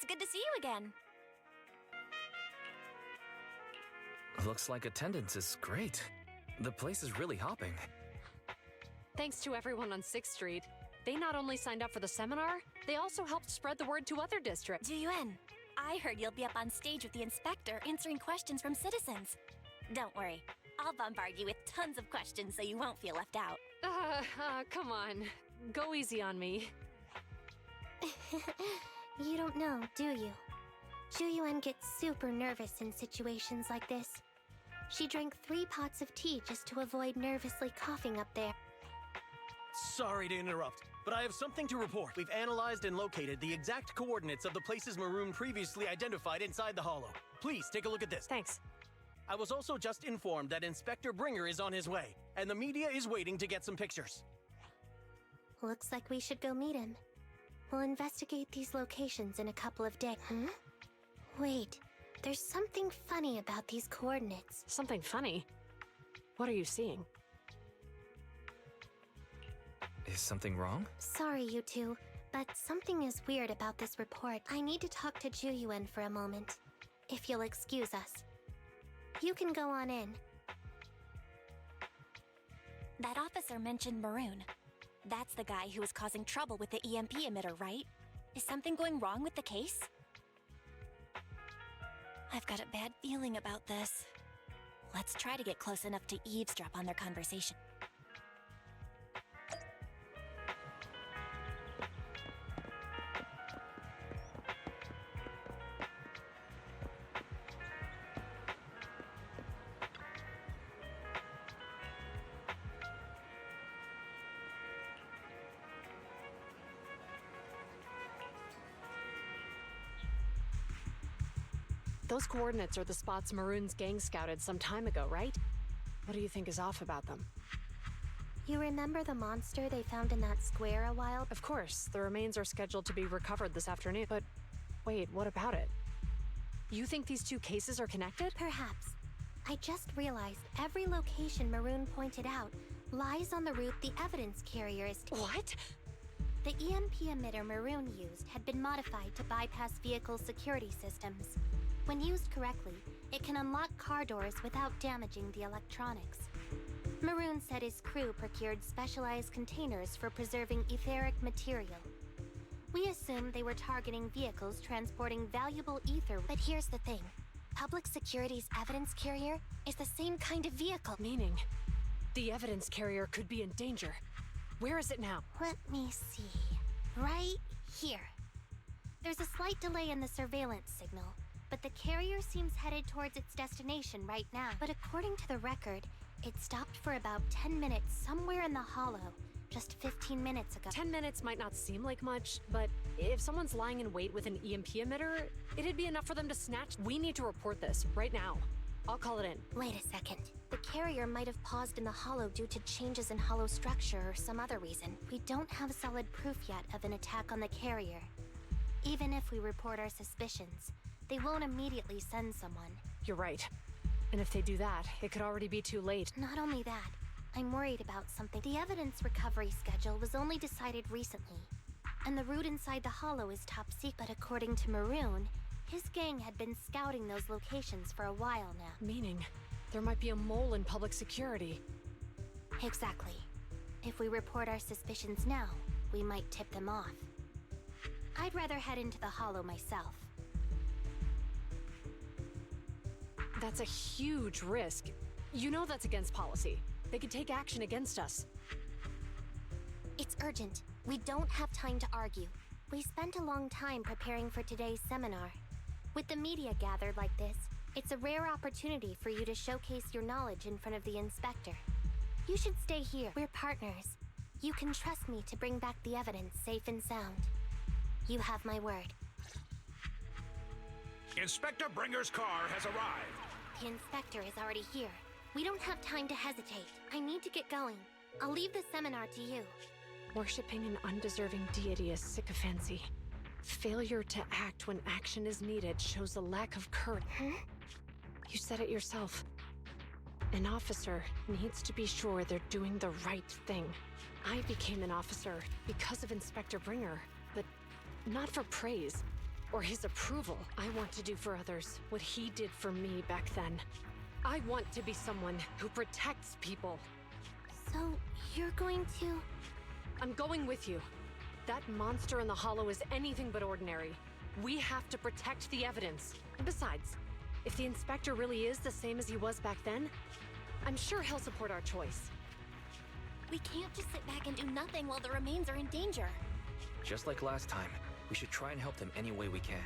It's good to see you again. Looks like attendance is great. The place is really hopping. Thanks to everyone on 6th Street. They not only signed up for the seminar, they also helped spread the word to other districts. Juyuan, I heard you'll be up on stage with the inspector answering questions from citizens. Don't worry, I'll bombard you with tons of questions so you won't feel left out. Come on. Go easy on me. You don't know, do you? Juyuan gets super nervous in situations like this. She drank 3 pots of tea just to avoid nervously coughing up there. Sorry to interrupt, but I have something to report. We've analyzed and located the exact coordinates of the places Maroon previously identified inside the hollow. Please take a look at this. Thanks. I was also just informed that Inspector Bringer is on his way, and the media is waiting to get some pictures. Looks like we should go meet him. We'll investigate these locations in a couple of days. Wait, there's something funny about these coordinates. Something funny? What are you seeing? Is something wrong? Sorry, you two, but something is weird about this report. I need to talk to Juyuan for a moment, if you'll excuse us. You can go on in. That officer mentioned Maroon. That's the guy who was causing trouble with the EMP emitter, right? Is something going wrong with the case? I've got a bad feeling about this. Let's try to get close enough to eavesdrop on their conversation. Those coordinates are the spots Maroon's gang scouted some time ago, right? What do you think is off about them? You remember the monster they found in that square a while? Of course, the remains are scheduled to be recovered this afternoon, but wait, what about it? You think these two cases are connected? Perhaps. I just realized every location Maroon pointed out lies on the route the evidence carrier is What? The EMP emitter Maroon used had been modified to bypass vehicle security systems. When used correctly, it can unlock car doors without damaging the electronics. Maroon said his crew procured specialized containers for preserving etheric material. We assumed they were targeting vehicles transporting valuable ether, but here's the thing. Public Security's evidence carrier is the same kind of vehicle. Meaning, the evidence carrier could be in danger. Where is it now? Let me see. Right here. There's a slight delay in the surveillance signal, but the carrier seems headed towards its destination right now. But according to the record, it stopped for about 10 minutes somewhere in the hollow, just 15 minutes ago. 10 minutes might not seem like much, but if someone's lying in wait with an EMP emitter, it'd be enough for them to snatch. We need to report this right now. I'll call it in. Wait a second. The carrier might have paused in the hollow due to changes in hollow structure or some other reason. We don't have solid proof yet of an attack on the carrier. Even if we report our suspicions, they won't immediately send someone. You're right. And if they do that, it could already be too late. Not only that, I'm worried about something. The evidence recovery schedule was only decided recently, and the route inside the hollow is top secret. But according to Maroon, his gang had been scouting those locations for a while now. Meaning, there might be a mole in public security. Exactly. If we report our suspicions now, we might tip them off. I'd rather head into the hollow myself. That's a huge risk. You know that's against policy. They could take action against us. It's urgent. We don't have time to argue. We spent a long time preparing for today's seminar. With the media gathered like this, it's a rare opportunity for you to showcase your knowledge in front of the inspector. You should stay here. We're partners. You can trust me to bring back the evidence safe and sound. You have my word. Inspector Bringer's car has arrived. The inspector is already here. We don't have time to hesitate. I need to get going. I'll leave the seminar to you. Worshipping an undeserving deity is sycophancy. Failure to act when action is needed shows a lack of courage. You said it yourself. An officer needs to be sure they're doing the right thing. I became an officer because of Inspector Bringer, but not for praise. or his approval. I want to do for others what he did for me back then. I want to be someone who protects people. So, you're going to... I'm going with you. That monster in the hollow is anything but ordinary. We have to protect the evidence. Besides, if the inspector really is the same as he was back then, I'm sure he'll support our choice. We can't just sit back and do nothing while the remains are in danger. Just like last time, we should try and help them any way we can.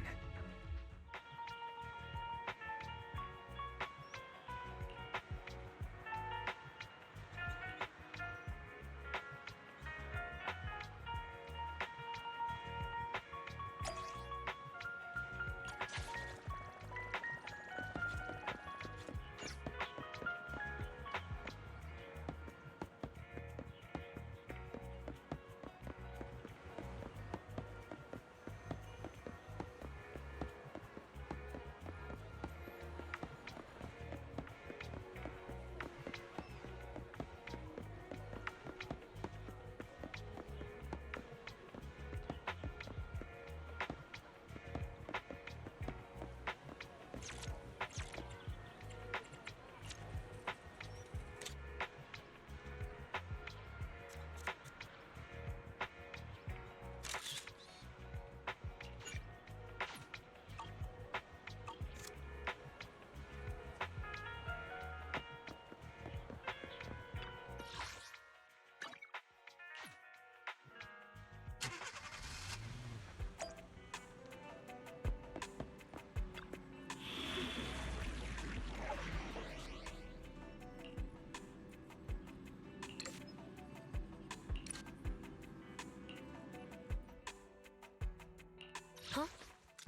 Huh?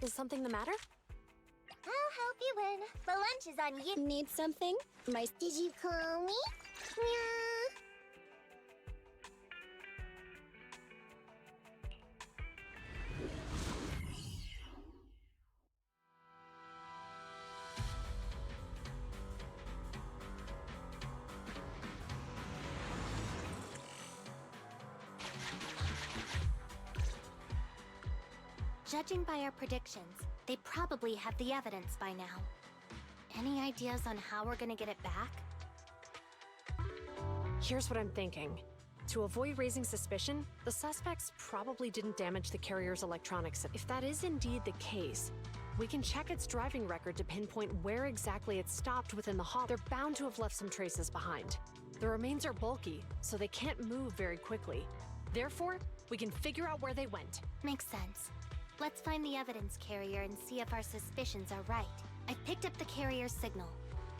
Is something the matter? I'll help you win. The lunch is on you. Need something? Did you call me? Yeah. Judging by our predictions, they probably have the evidence by now. Any ideas on how we're gonna get it back? Here's what I'm thinking. To avoid raising suspicion, the suspects probably didn't damage the carrier's electronics. If that is indeed the case, we can check its driving record to pinpoint where exactly it stopped within the hall. They're bound to have left some traces behind. The remains are bulky, so they can't move very quickly. Therefore, we can figure out where they went. Makes sense. Let's find the evidence carrier and see if our suspicions are right. I picked up the carrier's signal.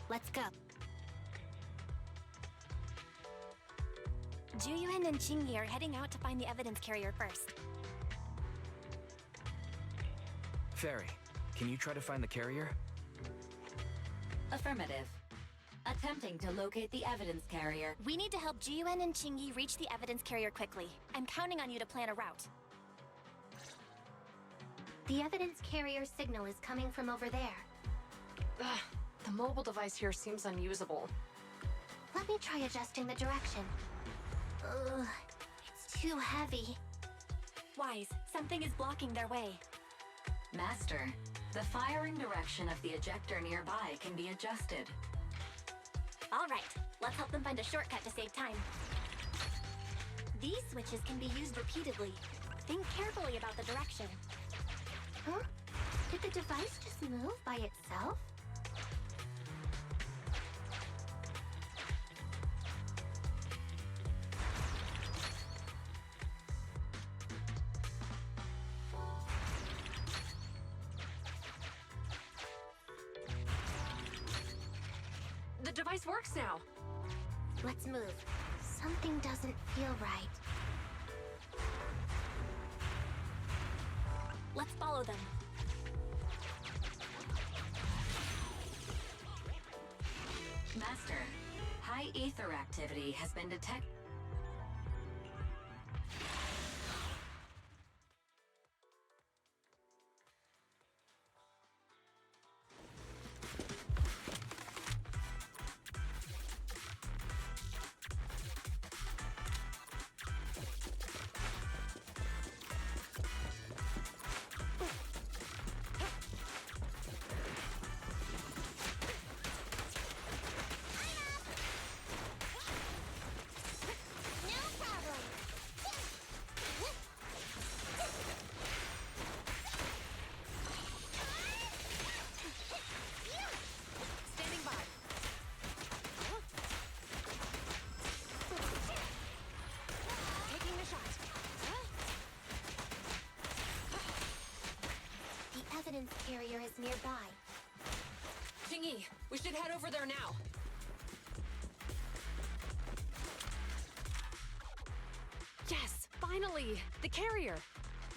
Let's go. Juyuan and Qingyi are heading out to find the evidence carrier first. Fairy, can you try to find the carrier? Affirmative. Attempting to locate the evidence carrier. We need to help Juyuan and Qingyi reach the evidence carrier quickly. I'm counting on you to plan a route. The evidence carrier signal is coming from over there. Ugh, the mobile device here seems unusable. Let me try adjusting the direction. Ugh, it's too heavy. Wise, something is blocking their way. Master, the firing direction of the ejector nearby can be adjusted. All right, let's help them find a shortcut to save time. These switches can be used repeatedly. Think carefully about the direction. Huh? Did the device just move by itself? The device works now! Let's move. Something doesn't feel right. Let's follow them. Master, high ether activity has been detected. nearby. Jingyi, we should head over there now. Yes, finally! The carrier!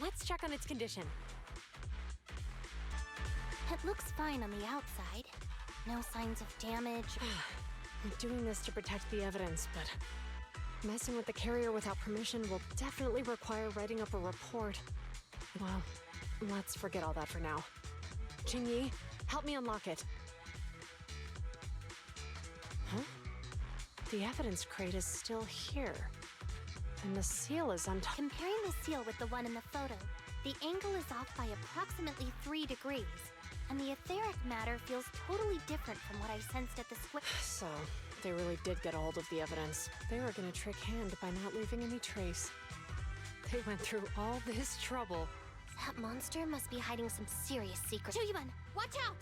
Let's check on its condition. It looks fine on the outside. No signs of damage. I'm doing this to protect the evidence, but messing with the carrier without permission will definitely require writing up a report. Well, let's forget all that for now. Jingyi, help me unlock it. Huh? The evidence crate is still here. And the seal is on top. Comparing the seal with the one in the photo, the angle is off by approximately 3 degrees, and the etheric matter feels totally different from what I sensed at the square. So, they really did get a hold of the evidence. They were gonna trick Hand by not leaving any trace. They went through all this trouble. That monster must be hiding some serious secrets. Chuyuan, watch out!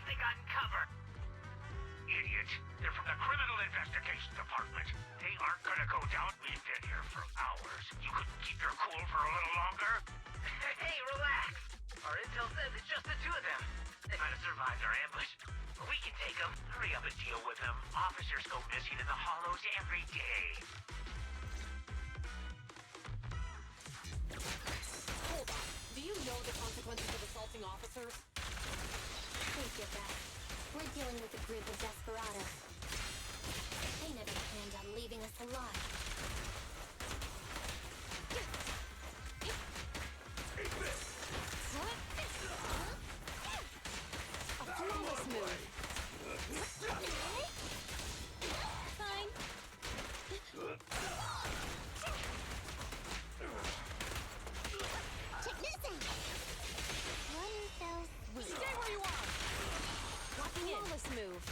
They got covered. Idiots. They're from the Criminal Investigation Department. They aren't gonna go down. We've been here for hours. You couldn't keep your cool for a little longer? Hey, relax. Our intel says it's just the two of them. They might have survived our ambush. But we can take them. Hurry up and deal with them. Officers go missing in the hollows every day. Hold on. Do you know the consequences of assaulting officers? Take it back. We're dealing with a group of desperados. They never planned on leaving us alive. A flawless move. Fine. Check this out. One fell swoop. Stay where you are! Locking in. Flawless move.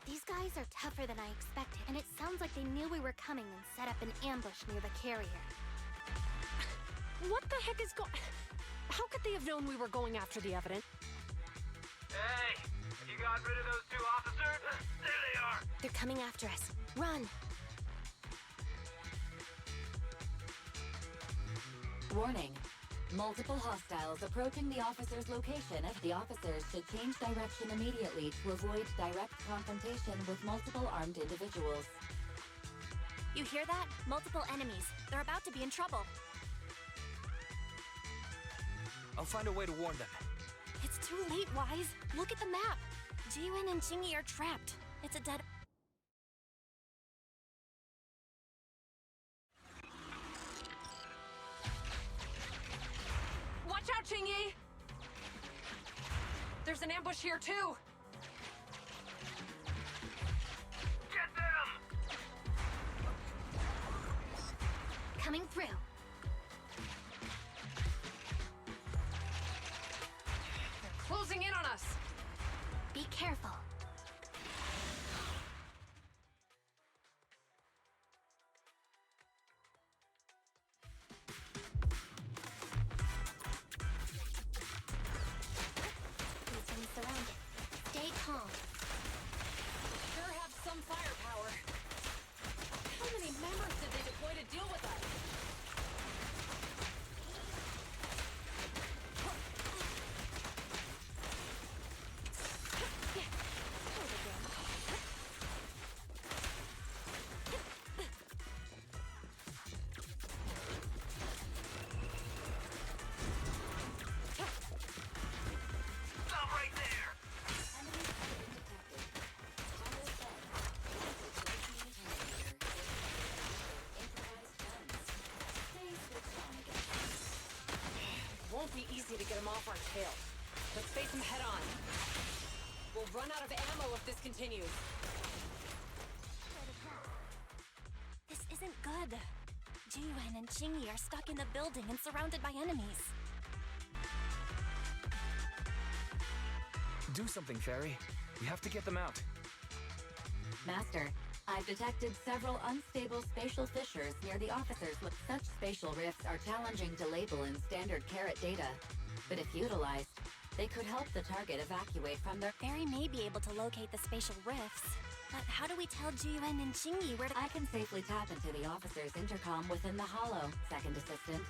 These guys are tougher than I expected, and it sounds like they knew we were coming and set up an ambush near the carrier. What the heck is going... How could they have known we were going after the evidence? Hey, you got rid of those two officers? There they are. They're coming after us. Run! Warning. Multiple hostiles approaching the officer's location. The officers should change direction immediately to avoid direct confrontation with multiple armed individuals. You hear that? Multiple enemies. They're about to be in trouble. I'll find a way to warn them. It's too late, Wise. Look at the map. Jiwen and Jingyi are trapped. It's a dead... Watch out, Jingyi! There's an ambush here, too! Get them! Coming through. They're closing in on us! Be careful. Surrounded. Stay calm. Sure have some firepower. How many members did they deploy to deal with us? Stop right there! Won't be easy to get them off our tail. Let's face them head on. We'll run out of ammo if this continues. This isn't good. Jiwen and Jingyi are stuck in the building and surrounded by enemies. Do something, Fairy. We have to get them out. Master, I've detected several unstable spatial fissures near the officers. Such spatial rifts are challenging to label in standard carat data, but if utilized, they could help the target evacuate from their... Fairy may be able to locate the spatial rifts, But how do we tell Jiyuan and Qingyi where to... I can safely tap into the officer's intercom within the hollow, second assistant.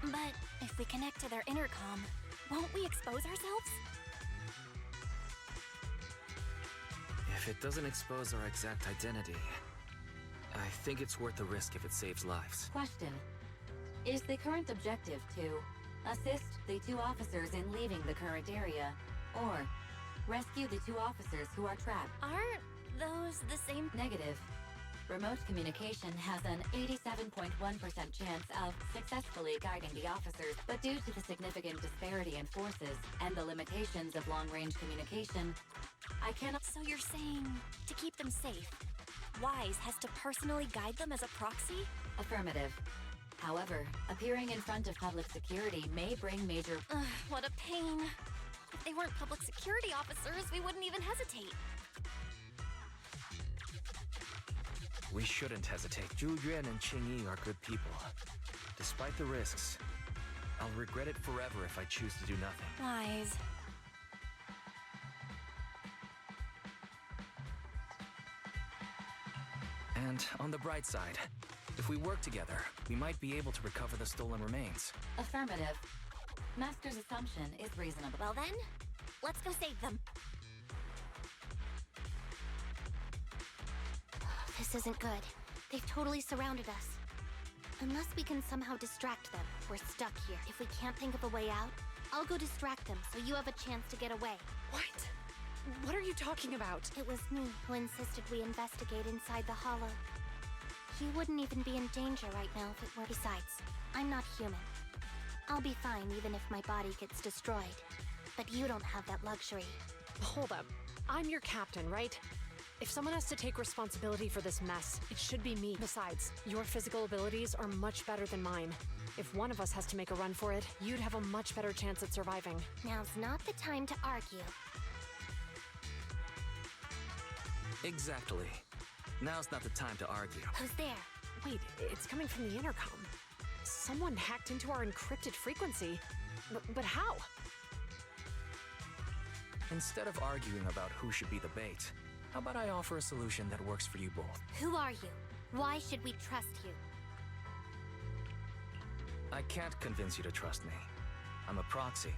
But if we connect to their intercom, won't we expose ourselves? If it doesn't expose our exact identity, I think it's worth the risk if it saves lives. Question. Is the current objective to assist the 2 officers in leaving the current area, or rescue the 2 officers who are trapped? Aren't those the same? Negative. Remote communication has an 87.1% chance of successfully guiding the officers, but due to the significant disparity in forces and the limitations of long-range communication, I cannot... So you're saying to keep them safe, Wise has to personally guide them as a proxy? Affirmative. However, appearing in front of public security may bring major... What a pain. If they weren't public security officers, we wouldn't even hesitate. We shouldn't hesitate. Zhu Yuan and Qingyi are good people. Despite the risks, I'll regret it forever if I choose to do nothing. Wise. And on the bright side, if we work together, we might be able to recover the stolen remains. Affirmative. Master's assumption is reasonable. Well then, let's go save them. This isn't good. They've totally surrounded us. Unless we can somehow distract them, we're stuck here. If we can't think of a way out, I'll go distract them so you have a chance to get away. What? What are you talking about? It was me who insisted we investigate inside the hollow. You wouldn't even be in danger right now if it were. Besides, I'm not human. I'll be fine even if my body gets destroyed. But you don't have that luxury. Hold up. I'm your captain, right? If someone has to take responsibility for this mess, it should be me. Besides, your physical abilities are much better than mine. If one of us has to make a run for it, you'd have a much better chance at surviving. Now's not the time to argue. Exactly. Now's not the time to argue. Who's there? Wait, it's coming from the intercom. Someone hacked into our encrypted frequency. But how? Instead of arguing about who should be the bait, how about I offer a solution that works for you both? Who are you? Why should we trust you? I can't convince you to trust me. I'm a proxy.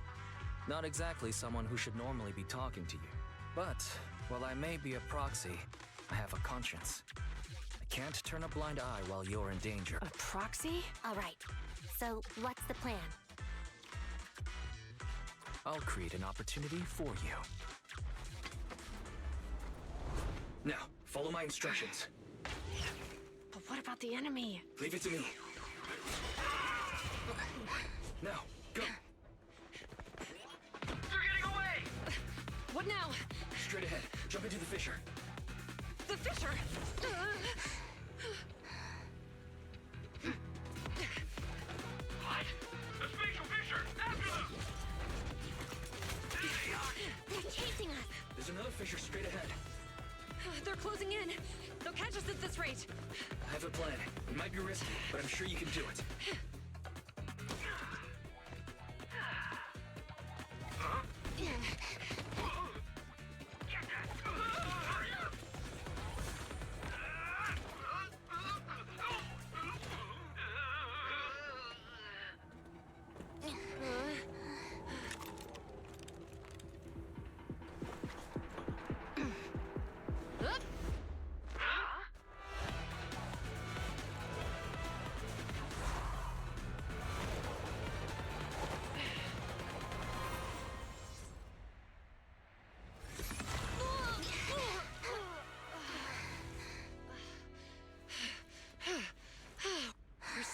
Not exactly someone who should normally be talking to you. But, while I may be a proxy, I have a conscience. I can't turn a blind eye while you're in danger. A proxy? All right. So, what's the plan? I'll create an opportunity for you. Now, follow my instructions. But what about the enemy? Leave it to me. Now, go. They're getting away! What now? Straight ahead. Jump into the fissure. The fissure! What? The spatial fissure! After them! There they are! They're chasing us! There's another fissure straight ahead. They're closing in. They'll catch us at this rate. I have a plan. It might be risky, but I'm sure you can do it.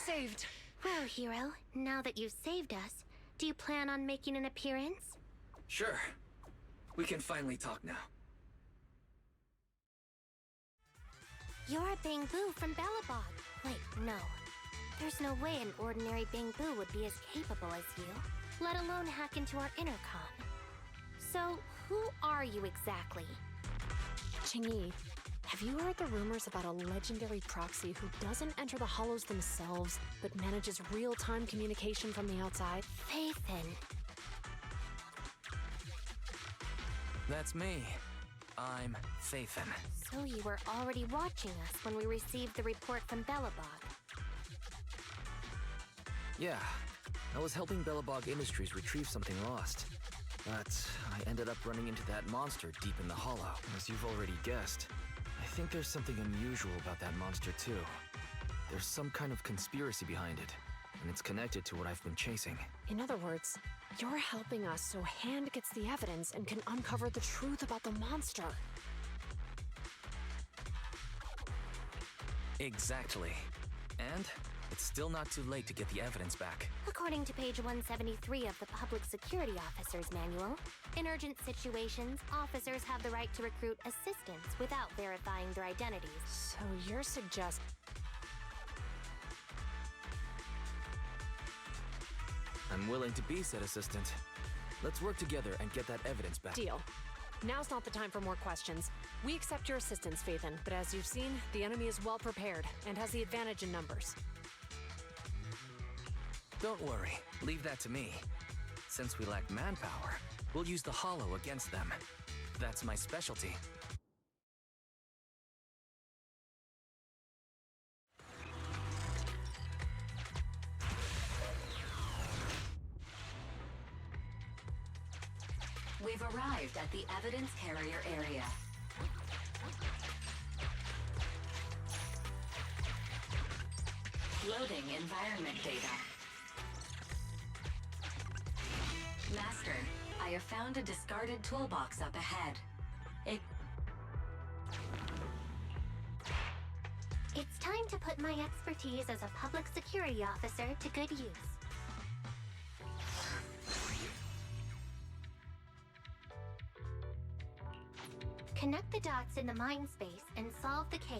Saved. Well, hero, now that you've saved us, do you plan on making an appearance? Sure. We can finally talk now. You're a Bangbu from Bellabog. Wait, no. There's no way an ordinary Bangbu would be as capable as you, let alone hack into our intercom. So, who are you exactly? Qingyi, have you heard the rumors about a legendary proxy who doesn't enter the hollows themselves, but manages real-time communication from the outside? Faithin. That's me. I'm Phaethon. So you were already watching us when we received the report from Belobog. Yeah, I was helping Belobog Industries retrieve something lost. But I ended up running into that monster deep in the hollow. As you've already guessed, I think there's something unusual about that monster too. There's some kind of conspiracy behind it, and it's connected to what I've been chasing. In other words, you're helping us so Hand gets the evidence and can uncover the truth about the monster. Exactly. And it's still not too late to get the evidence back. According to page 173 of the Public Security Officer's Manual, in urgent situations, officers have the right to recruit assistants without verifying their identities. So you're suggesting... I'm willing to be said assistant. Let's work together and get that evidence back. Deal. Now's not the time for more questions. We accept your assistance, Phaethon, but as you've seen, the enemy is well prepared and has the advantage in numbers. Don't worry, leave that to me. Since we lack manpower, we'll use the hollow against them. That's my specialty. We've arrived at the evidence carrier area. Loading environment data. Master, I have found a discarded toolbox up ahead. It's time to put my expertise as a public security officer to good use. Connect the dots in the mind space and solve the case.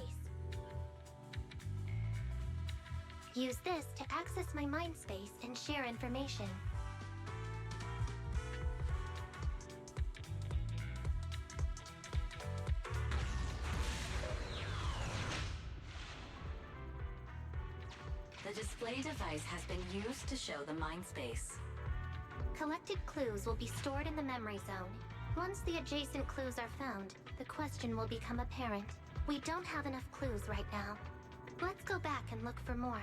Use this to access my mind space and share information. The display device has been used to show the mind space. Collected clues will be stored in the memory zone. Once the adjacent clues are found, the question will become apparent. We don't have enough clues right now. Let's go back and look for more.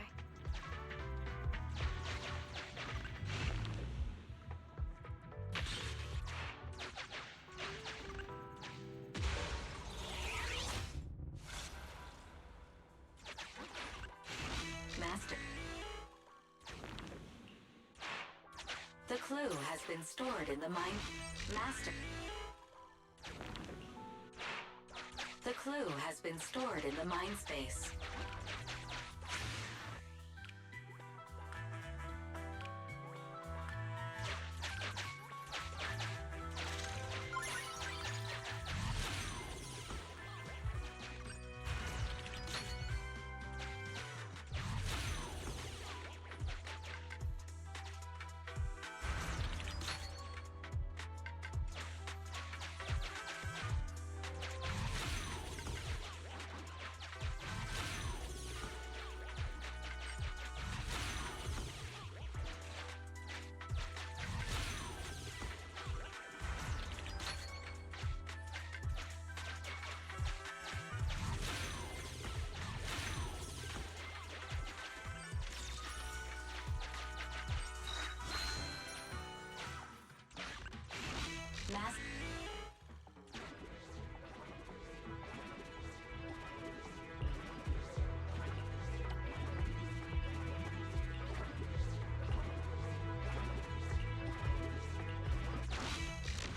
Master. The clue has been stored in the mind... Master. The clue has been stored in the mind space.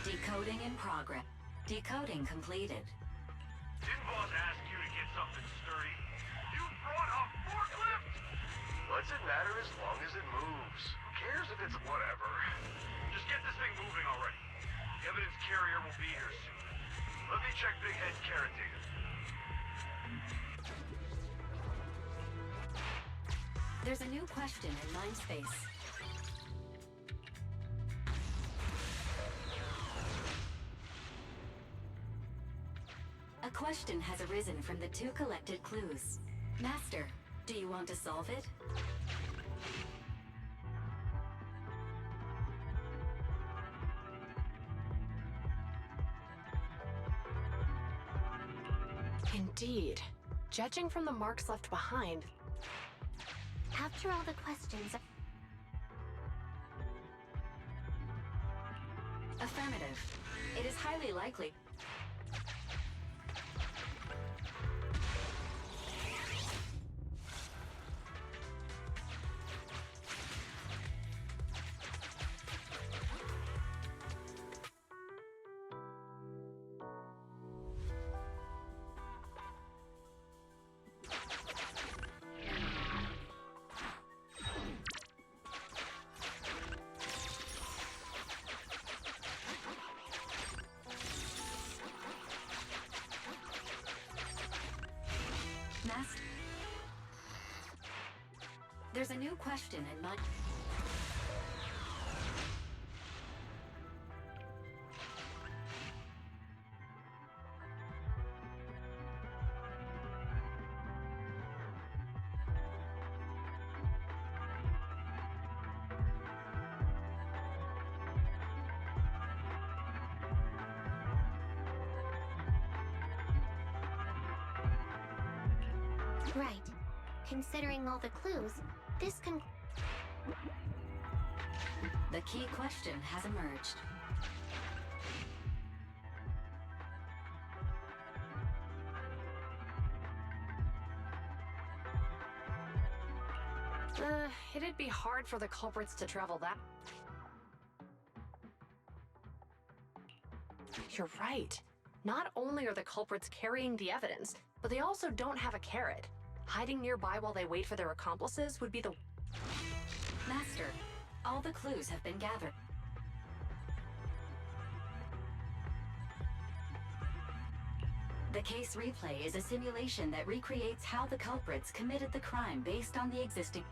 Decoding in progress. Decoding completed. Didn't boss ask you to get something sturdy? You brought a forklift? What's it matter as long as it moves? Who cares if it's whatever? Just get this thing moving already. The evidence carrier will be here soon. Let me check Big Head Carrot data. There's a new question in mind space. A question has arisen from the two collected clues. Master, do you want to solve it? Indeed. Judging from the marks left behind, After all the questions, Affirmative. It is highly likely. Master. There's a new question in my... right. Considering all the clues, this can... The key question has emerged. it'd be hard for the culprits to travel that. You're right. Not only are the culprits carrying the evidence, but they also don't have a carrot. Hiding nearby while they wait for their accomplices would be the... Master, all the clues have been gathered. The case replay is a simulation that recreates how the culprits committed the crime based on the existing...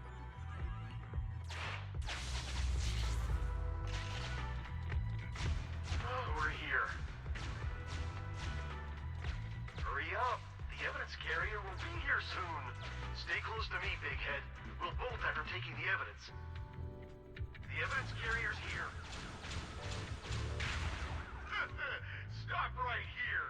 Oh, we're here. Hurry up. The evidence carrier will be here soon. Stay close to me, big head. We'll bolt after taking the evidence. The evidence carrier's here. Stop right here.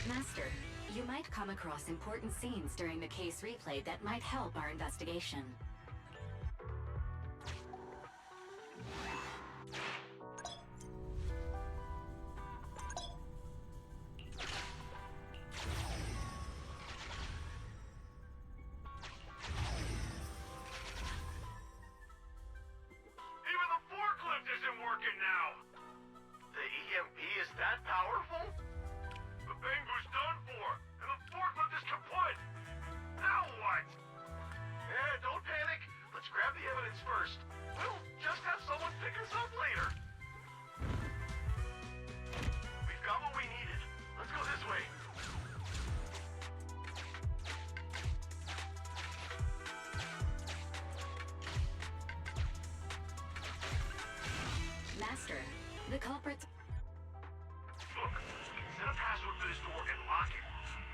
Master, you might come across important scenes during the case replay that might help our investigation. Even the forklift isn't working now. The EMP is that powerful? The Bangu's done for, and the forklift is kaput! Now what? Yeah, don't panic. Let's grab the evidence first. We'll just have someone pick us up later. We've got what we needed. Let's go this way. Master, the culprits... Look, set a password for this door and lock it.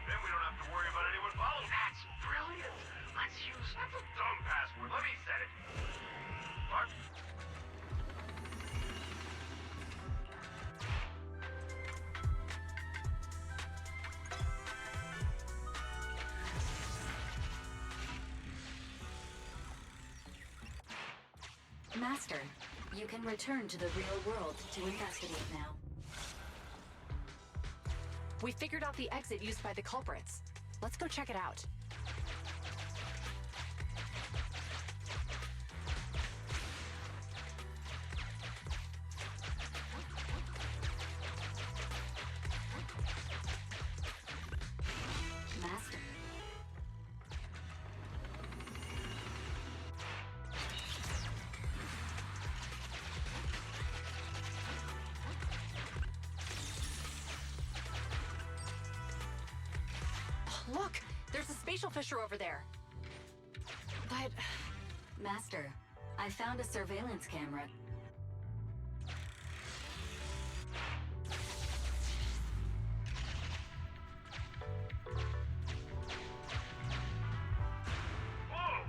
Then we don't have to worry about anyone following. That's brilliant. Let's use... That's a dumb password. Let me set it. What? Master, you can return to the real world to investigate now. We figured out the exit used by the culprits. Let's go check it out. Master. Look! There's a spatial fissure over there. But... Master, I found a surveillance camera. Whoa!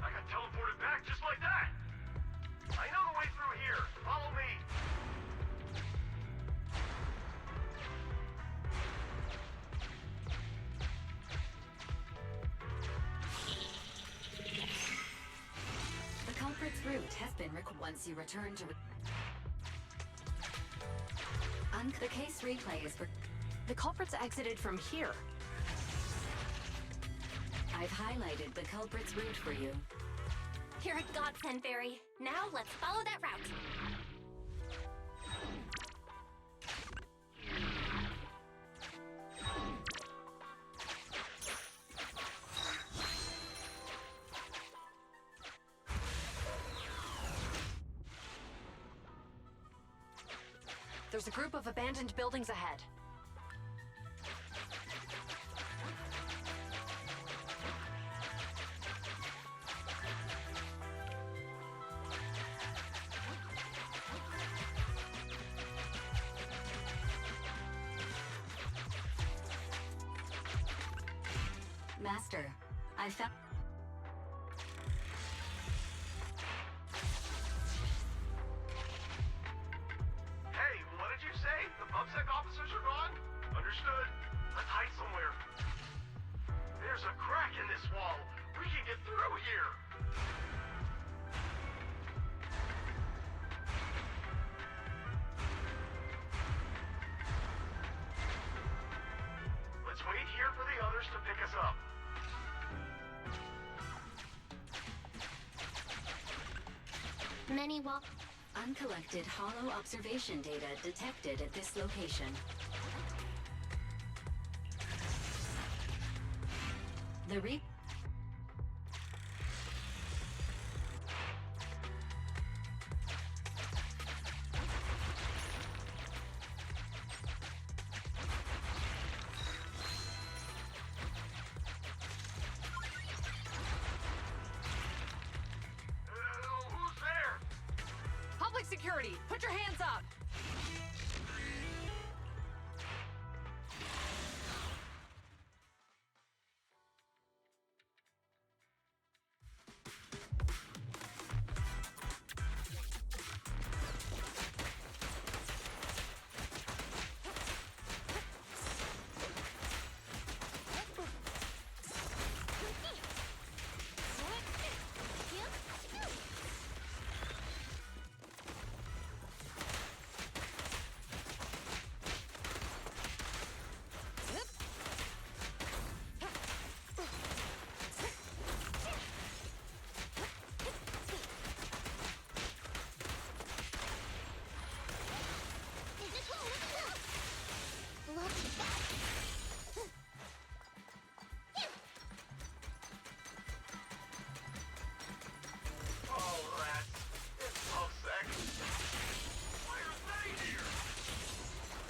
I got teleported back just like that! I know the way through here. Follow me. The culprit's route has been once you return to... The case replay is for... the culprits exited from here. I've highlighted the culprit's route for you. You're a godsend, Fairy. Now let's follow that route. There's a group of abandoned buildings ahead. Master, I found... Hey, what did you say? The PubSec officers are gone? Understood. Let's hide somewhere. There's a crack in this wall. We can get through here. Let's wait here for the others to pick us up. Many walk. Uncollected hollow observation data detected at this location. The Who's there? Public security, put your hands up! Oh, rats. It's PubSec. Why are they here?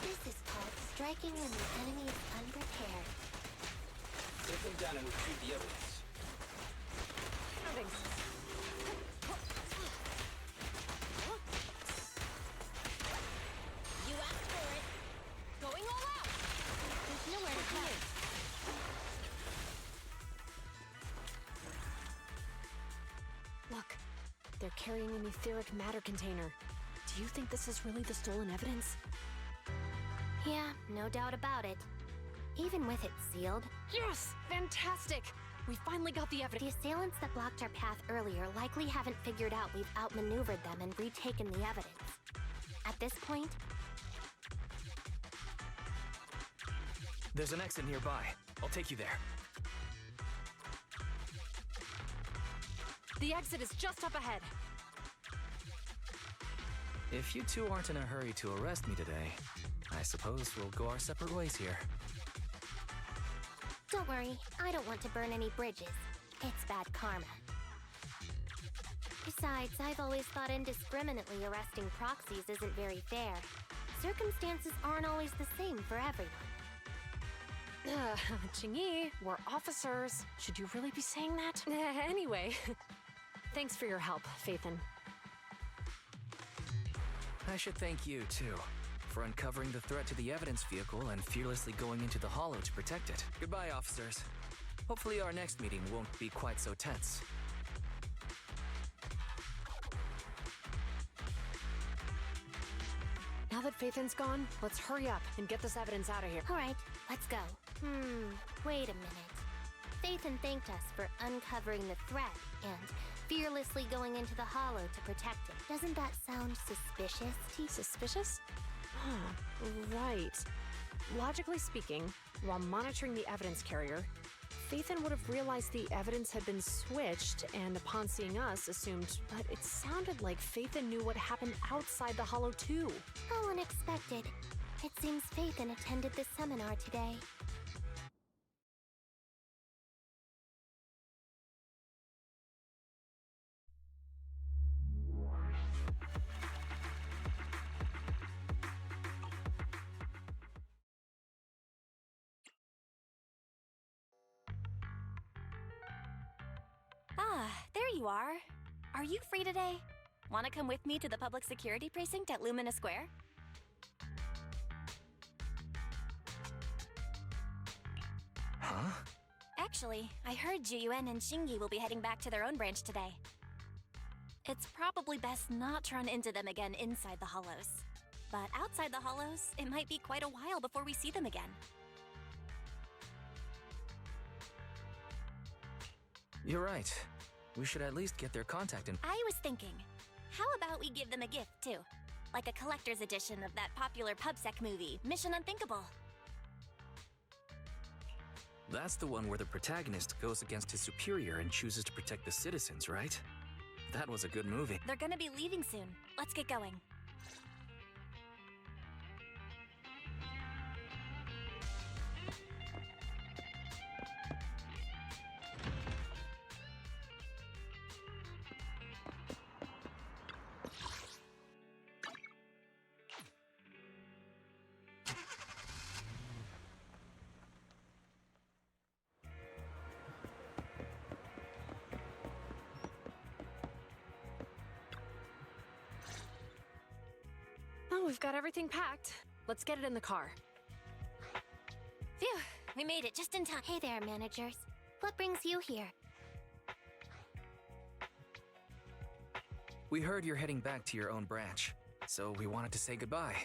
This is called striking when the enemy is unprepared. Take them down and retrieve the evidence. Thanks. You asked for it. Going all out. There's nowhere to hide. Look, they're carrying an etheric matter container. Do you think this is really the stolen evidence? Yeah, no doubt about it. Even with it sealed, Yes! Fantastic! We finally got the the evidence. assailants that blocked our path earlier likely haven't figured out we've outmaneuvered them and retaken the evidence. At this point, There's an exit nearby. I'll take you there. The exit is just up ahead. If you two aren't in a hurry to arrest me today, I suppose we'll go our separate ways here. don't worry, I don't want to burn any bridges. It's bad karma. Besides, I've always thought indiscriminately arresting proxies isn't very fair. Circumstances aren't always the same for everyone. Chingy, we're officers. Should you really be saying that? Anyway, thanks for your help, Phaethon. I should thank you, too, for uncovering the threat to the evidence vehicle and fearlessly going into the hollow to protect it. Goodbye, officers. Hopefully our next meeting won't be quite so tense. Now that Phaethon's gone, let's hurry up and get this evidence out of here. All right, let's go. Wait a minute. Phaethon thanked us for uncovering the threat and fearlessly going into the hollow to protect it. Doesn't that sound suspicious, T? Suspicious? Right. Logically speaking, while monitoring the evidence carrier, Phaethon would have realized the evidence had been switched, and upon seeing us, assumed, but it sounded like Phaethon knew what happened outside the hollow too. How unexpected. It seems Phaethon attended the seminar today. Ah, there you are. Are you free today? Want to come with me to the public security precinct at Lumina Square? Huh? Actually, I heard Juyuan and Shingi will be heading back to their own branch today. It's probably best not to run into them again inside the hollows. But outside the hollows, it might be quite a while before we see them again. You're right. We should at least get their contact info. I was thinking, how about we give them a gift, too? Like a collector's edition of that popular PubSec movie, Mission Unthinkable. That's the one where the protagonist goes against his superior and chooses to protect the citizens, right? That was a good movie. They're gonna be leaving soon. Let's get going. Oh, we've got everything packed. Let's get it in the car. Phew, we made it just in time. Hey there, managers. What brings you here? We heard you're heading back to your own branch, so we wanted to say goodbye.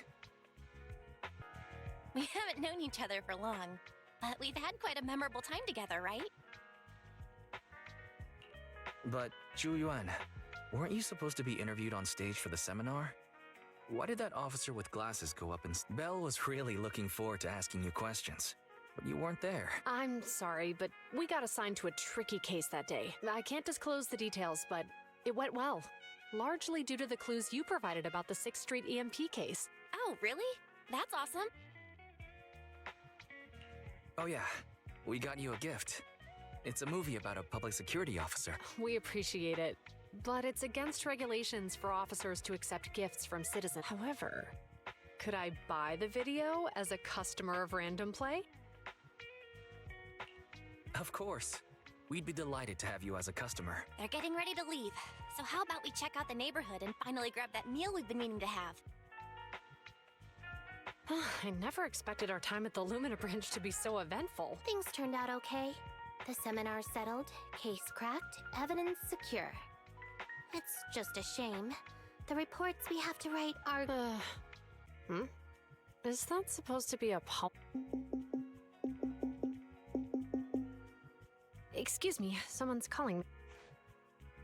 We haven't known each other for long, but we've had quite a memorable time together, right? But, Juyuan, weren't you supposed to be interviewed on stage for the seminar? Why did that officer with glasses go up and... Belle was really looking forward to asking you questions, but you weren't there. I'm sorry, but we got assigned to a tricky case that day. I can't disclose the details, but it went well. Largely due to the clues you provided about the 6th Street EMP case. Oh, really? That's awesome. Oh yeah, we got you a gift. It's a movie about a public security officer. We appreciate it, but it's against regulations for officers to accept gifts from citizens. However, could I buy the video as a customer of Random Play? Of course. We'd be delighted to have you as a customer. They're getting ready to leave, so how about we check out the neighborhood and finally grab that meal we've been meaning to have? I never expected our time at the Lumina branch to be so eventful. Things turned out okay. The seminar settled, case cracked, evidence secure. It's just a shame. The reports we have to write are... Is that supposed to be a Excuse me, someone's calling me.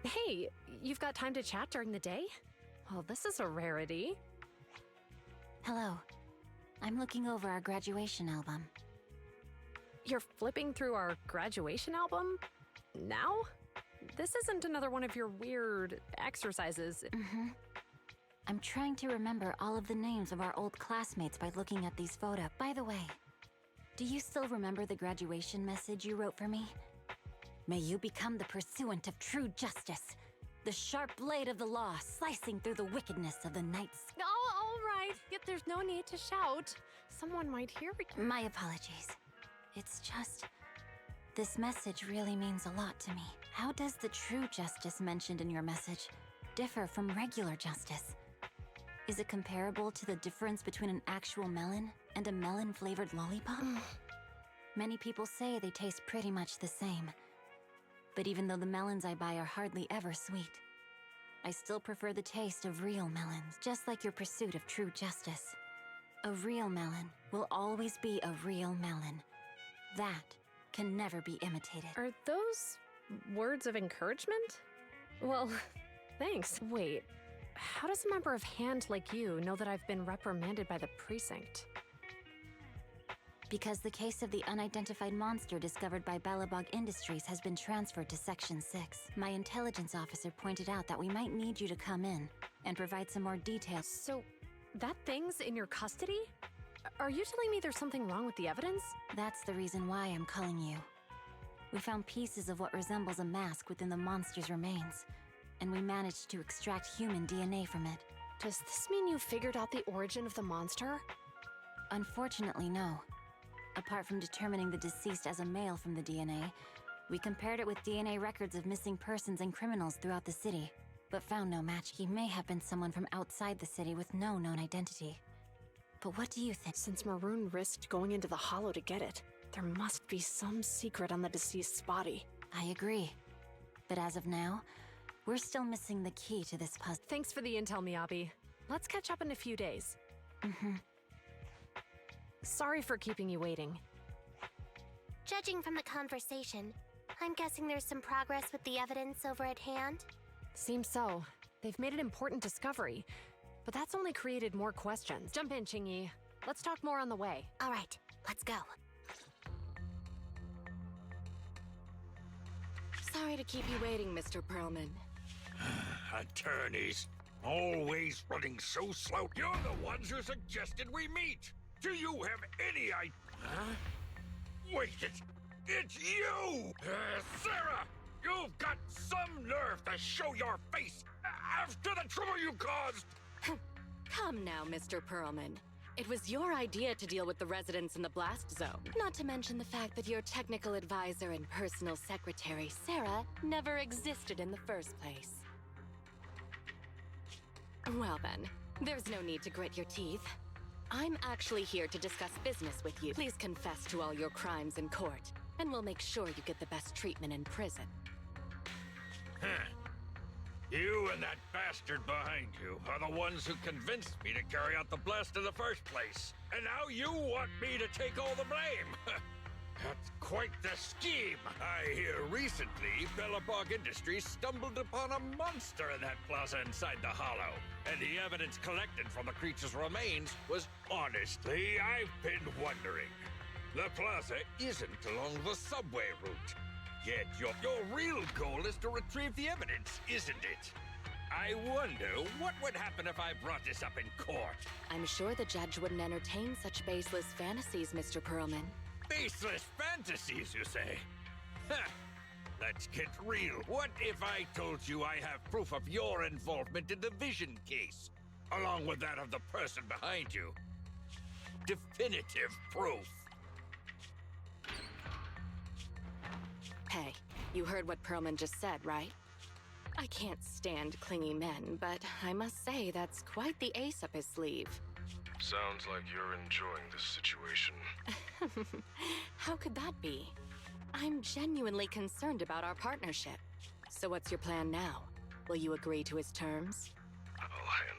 Hey, you've got time to chat during the day? Well, this is a rarity. Hello. I'm looking over our graduation album. You're flipping through our graduation album? Now? This isn't another one of your weird exercises. I'm trying to remember all of the names of our old classmates by looking at these photos. By the way, do you still remember the graduation message you wrote for me? May you become the pursuant of true justice, the sharp blade of the law slicing through the wickedness of the night's... Oh, all right. Yet there's no need to shout. Someone might hear you. My apologies. It's just... this message really means a lot to me. How does the true justice mentioned in your message differ from regular justice? Is it comparable to the difference between an actual melon and a melon-flavored lollipop? Many people say they taste pretty much the same. But even though the melons I buy are hardly ever sweet, I still prefer the taste of real melons, just like your pursuit of true justice. A real melon will always be a real melon. That can never be imitated. Are those words of encouragement? Well, thanks. Wait, how does a member of Hand like you know that I've been reprimanded by the precinct? Because the case of the unidentified monster discovered by Balabog Industries has been transferred to Section 6. My intelligence officer pointed out that we might need you to come in and provide some more details. So, that thing's in your custody? Are you telling me there's something wrong with the evidence? That's the reason why I'm calling you. We found pieces of what resembles a mask within the monster's remains, and we managed to extract human DNA from it. Does this mean you figured out the origin of the monster? Unfortunately, no. Apart from determining the deceased as a male from the DNA, we compared it with DNA records of missing persons and criminals throughout the city, but found no match. He may have been someone from outside the city with no known identity. But what do you think? Since Maroon risked going into the Hollow to get it, there must be some secret on the deceased's body. I agree. But as of now, we're still missing the key to this puzzle. Thanks for the intel, Miyabi. Let's catch up in a few days. Sorry for keeping you waiting. Judging from the conversation, I'm guessing there's some progress with the evidence over at Hand? Seems so. They've made an important discovery, but that's only created more questions. Jump in, Qingyi. Let's talk more on the way. All right, let's go. Sorry to keep you waiting, Mr. Perlman. Attorneys, always running so slow. You're the ones who suggested we meet. Do you have any idea? Huh? Wait, it's you! Sarah! You've got some nerve to show your face after the trouble you caused! Come now, Mr. Perlman. It was your idea to deal with the residents in the blast zone. Not to mention the fact that your technical advisor and personal secretary, Sarah, never existed in the first place. Well then, there's no need to grit your teeth. I'm actually here to discuss business with you. Please confess to all your crimes in court, and we'll make sure you get the best treatment in prison. You and that bastard behind you are the ones who convinced me to carry out the blast in the first place. And now you want me to take all the blame. That's quite the scheme. I hear recently Balabog Industries stumbled upon a monster in that plaza inside the Hollow. And the evidence collected from the creature's remains was honestly, I've been wondering. The plaza isn't along the subway route. Yet your real goal is to retrieve the evidence, isn't it? I wonder what would happen if I brought this up in court. I'm sure the judge wouldn't entertain such baseless fantasies, Mr. Perlman. Baseless fantasies, you say? Let's get real. What if I told you I have proof of your involvement in the Vision case, along with that of the person behind you? Definitive proof. Hey, you heard what Perlman just said, right? I can't stand clingy men, but I must say that's quite the ace up his sleeve. Sounds like you're enjoying this situation. How could that be? I'm genuinely concerned about our partnership. So what's your plan now? Will you agree to his terms? I'll handle